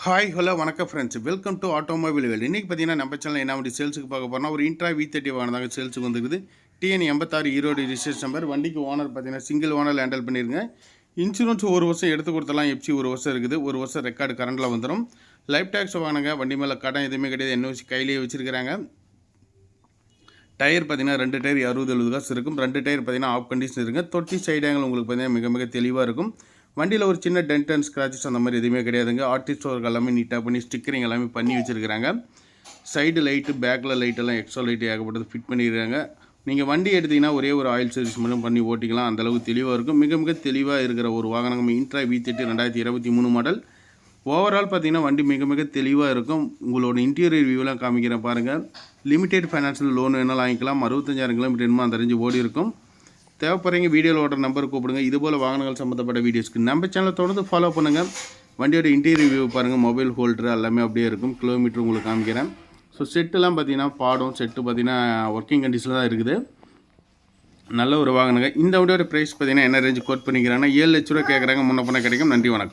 Hi hello வணக்கம் friends, welcome to automobile வேல். இன்றைக்கி பார்த்தீங்கன்னா நம்ம சேனல் என்ன வண்டி சேல்ஸுக்கு பார்க்க போகிறோம்னா ஒரு இன்ட்ரா V30 வாங்கினதாங்க சேல்ஸுக்கு வந்துருக்குது. TN 86 Erode registration number. வண்டிக்கு ஓனர் பார்த்தீங்கன்னா சிங்கிள் ஓனர் ஹேண்டில் பண்ணிடுங்க. இன்சூரன்ஸ் ஒரு வருஷம் எடுத்து கொடுத்தலாம். FC ஒரு வருஷம் இருக்குது. ஒரு வருஷம் ரெக்கார்டு கரண்டில் வந்துடும். லைஃப் டேக்ஸ் வாங்கினாங்க. வண்டி மேலே கடன் எதுவுமே கிடையாது. NOC கையிலேயே வச்சுருக்கிறாங்க. டயர் பார்த்தீங்கன்னா 2 டயர் 60-70 காசு இருக்கும். 2 டயர் பார்த்தீங்கன்னா ஆஃப் கண்டிஷன் இருக்குங்க. தொட்டி சைடு ஆங்கிள் உங்களுக்கு பார்த்தீங்கன்னா மிக மிக தெளிவாக இருக்கும். வண்டியில் ஒரு சின்ன டென்ட் அண்ட் ஸ்க்ராச்சஸ் அந்த மாதிரி எதுவுமே கிடையாதுங்க. ஆர்டிஸ்ட் ஒர்க் எல்லாமே நீட்டாக பண்ணி ஸ்டிக்கரிங் எல்லாமே பண்ணி வச்சுருக்கிறாங்க. சைடு லைட்டு, பேக்கில் லைட்டெல்லாம் எக்ஸ்ட்ரா லைட்டு ஏகப்பட்டது ஃபிட் பண்ணிடுறாங்க. நீங்கள் வண்டி எடுத்திங்கன்னா ஒரே ஒரு ஆயில் சர்வீஸ் மட்டும் பண்ணி ஓட்டிக்கலாம். அந்தளவுக்கு தெளிவாக இருக்கும். மிக மிக தெளிவாக இருக்கிற ஒரு வாகனம் இன்ட்ரா V30 2023 மாடல். ஓவரால் பார்த்தீங்கன்னா வண்டி மிக மிக தெளிவாக இருக்கும். உங்களோட இன்டீரியர் வியூலாம் காமிக்கிறேன் பாருங்கள். லிமிடெட் ஃபைனான்ஸில் லோன் வேணாலும் வாங்கிக்கலாம். 65,000 கிலோமீட்டர் என்னமோ அந்த ரேஞ்சு ஓடி இருக்கும். தேவைப்படுறீங்க வீடியோவில் ஓடுற நம்பர் கூப்பிடுங்க. இதுபோல் வாகனங்கள் சம்மந்தப்பட்ட வீடியோஸ்க்கு நம்ம சேனலை தொடர்ந்து ஃபாலோ பண்ணுங்கள். வண்டியோட இன்டீரியர் வியூ பாருங்கள். மொபைல் ஹோல்டர் எல்லாமே அப்படியே இருக்கும். கிலோமீட்டர் உங்களுக்கு காமிக்கிறேன். ஸோ செட்டுலாம் பார்த்தீங்கன்னா பாடம் செட்டு பார்த்தீங்கன்னா ஒர்க்கிங் கண்டிஷனில் தான் இருக்குது. நல்ல ஒரு வாகனங்க. இந்த வண்டியோட ப்ரைஸ் பார்த்தீங்கன்னா என்ன ரேஞ்சு கோட் பண்ணிக்கிறாங்கன்னா 7 லட்ச ரூபா கேட்குறாங்க. முன்ன பண்ண கிடைக்கும். நன்றி, வணக்கம்.